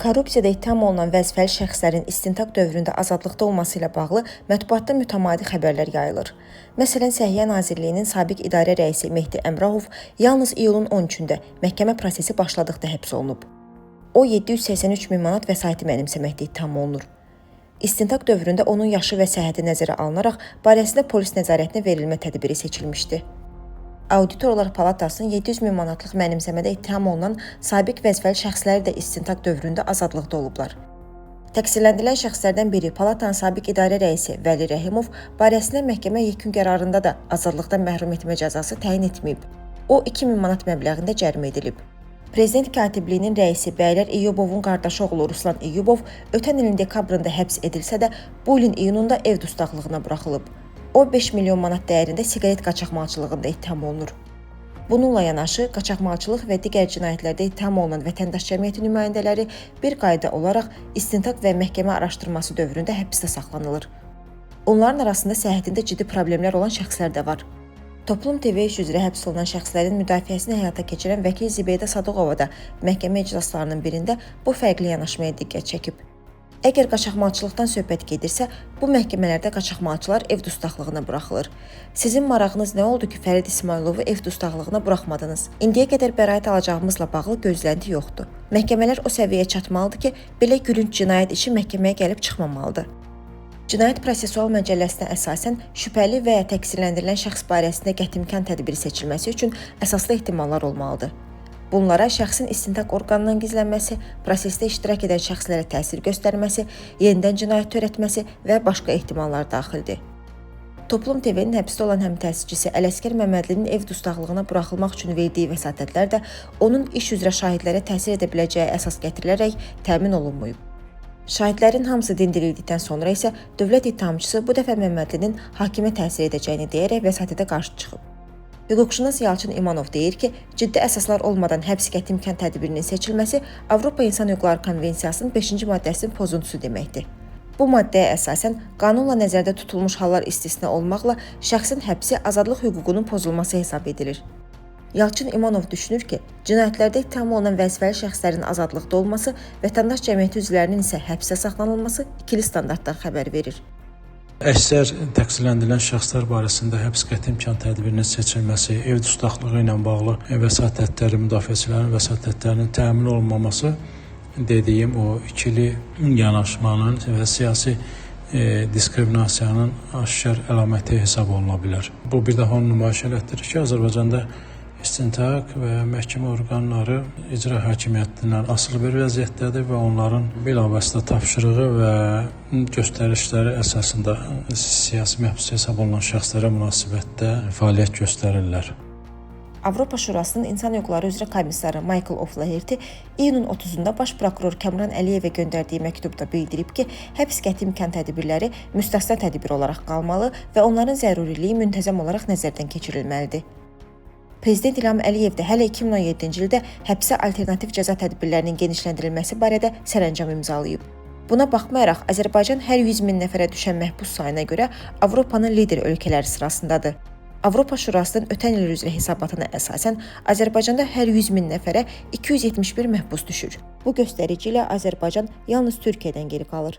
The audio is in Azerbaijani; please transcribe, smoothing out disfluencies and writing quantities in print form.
Korrupsiyada ittiham olunan vəzifəli şəxslərin istintaq dövründə azadlıqda olması ilə bağlı mətbuatda mütəmadi xəbərlər yayılır. Məsələn, Səhiyyə Nazirliyinin sabiq idarə rəisi Mehdi Əmrahov yalnız iyulun 13-də məhkəmə prosesi başladıqda həbs olunub. O, 783 min manat vəsaiti mənimsəməkdə ittiham olunur. İstintaq dövründə onun yaşı və səhhəti nəzərə alınaraq barəsində polis nəzarətinə verilmə tədbiri seçilmişdi. Auditorlar Palatasının 700 min manatlıq mənimsəmədə ittiham olunan sabiq vəzifəli şəxsləri də istintaq dövründə azadlıqda olublar. Təqsirləndirilən şəxslərdən biri Palatanın sabiq idarə rəisi Vəli Rəhimov barəsində məhkəmə yekun qərarında da azadlıqdan məhrum etmə cəzası təyin etməyib. O, 2000 manat məbləğində cərimə edilib. Prezident katibliyinin rəisi Bəylər İyubovun qardaşı oğlu Ruslan İyubov ötən ilin dekabrında həbs edilsə də, bu ilin iyununda ev dustaqlığına buraxılıb. O, 5 milyon manat dəyərində siqaret qaçaqmalçılığında ittiham olunur. Bununla yanaşı, qaçaqmalçılıq və digər cinayətlərdə ittiham olunan vətəndaş cəmiyyəti nümayəndələri bir qayda olaraq istintaq və məhkəmə araşdırması dövründə həbsdə saxlanılır. Onların arasında səhhətində ciddi problemlər olan şəxslər də var. Toplum TV iş üzrə həbs olunan şəxslərin müdafiəsini həyata keçirən vəkil Zibeydə Sadıqova da məhkəmə iclaslarının birində bu fərqli yanaşmaya diqqət çəkib. Əgər qaçaqmalçılıqdan söhbət gedirsə, bu məhkəmələrdə qaçaqmalçılar ev dustaqlığına buraxılır. Sizin marağınız nə oldu ki, Fərid İsmayılovu ev dustaqlığına buraxmadınız? İndiyə qədər bəraət alacağımızla bağlı gözlənti yoxdur. Məhkəmələr o səviyyəyə çatmalıdır ki, belə gülünc cinayət işi məhkəməyə gəlib çıxmamalıdır. Cinayət Prosessual Məcəlləsinə əsasən şübhəli və ya təqsirləndirilən şəxs barəsində qətimkan tədbiri seçilməsi üçün əsaslı ehtimallar olmalıdır. Bunlara şəxsin istintaq orqanından gizlənməsi, prosesdə iştirak edən şəxslərə təsir göstərməsi, yenidən cinayət törətməsi və başqa ehtimallar daxildir. Toplum TV-nin həbsdə olan həmtəsisçisi Ələsgər Məmmədlinin ev dustaqlığına buraxılmaq üçün verdiyi vəsatətlər də onun iş üzrə şahidlərə təsir edə biləcəyi əsas gətirilərək təmin olunmayıb. Şahidlərin hamısı dindirildikdən sonra isə dövlət ittihamçısı bu dəfə Məmmədlinin hakimə təsir edəcəyini deyərək vəsatətə qarşı çıxıb. Hüquqşünas Yalçın İmanov deyir ki, ciddi əsaslar olmadan həbs qətimkan tədbirinin seçilməsi Avropa İnsan Hüquqları Konvensiyasının 5-ci maddəsinin pozuntusu deməkdir. Bu maddəyə əsasən qanunla nəzərdə tutulmuş hallar istisna olmaqla şəxsin həbsi azadlıq hüququnun pozulması hesab edilir. Yalçın İmanov düşünür ki, cinayətlərdə ittiham olunan vəzifəli şəxslərin azadlıqda olması, vətəndaş cəmiyyəti üzvlərinin isə həbsə saxlanılması ikili standartdan xəbər verir. Əksər təqsirləndirilən şəxslər barəsində həbs qətimkan tədbirinin seçilməsi, ev dustaqlığı ilə bağlı vəsatətlərin, müdafiəçilərin vəsatətlərinin təmin olunmaması dediyim o ikili yanaşmanın və siyasi diskriminasiyanın aşkar əlaməti hesab oluna bilər. Bu bir daha onu nümayiş elətdirir ki, Azərbaycanda istintaq və məhkəmə orqanları icra hakimiyyətindən asılı bir vəziyyətdədir və onların bilavasitə tapşırığı və göstərişləri əsasında siyasi məhbus hesab olunan şəxslərə münasibətdə fəaliyyət göstərirlər. Avropa Şurasının İnsan Hüquqları üzrə komissarı Michael O'Flaherty iyunun 30-da baş prokuror Kəmran Əliyevə göndərdiyi məktubda bildirib ki, həbs qətimkan tədbirləri müstəsna tədbir olaraq qalmalı və onların zəruriliyi müntəzəm olaraq nəzərdən keçirilməlidir. Prezident İlham Əliyev də hələ 2017-ci ildə həbsə alternativ cəza tədbirlərinin genişləndirilməsi barədə sərəncam imzalayıb. Buna baxmayaraq, Azərbaycan hər 100 min nəfərə düşən məhbus sayına görə Avropanın lider ölkələri sırasındadır. Avropa Şurasının ötən il üzrə hesabatına əsasən Azərbaycanda hər 100 min nəfərə 271 məhbus düşür. Bu göstərici ilə Azərbaycan yalnız Türkiyədən geri qalır.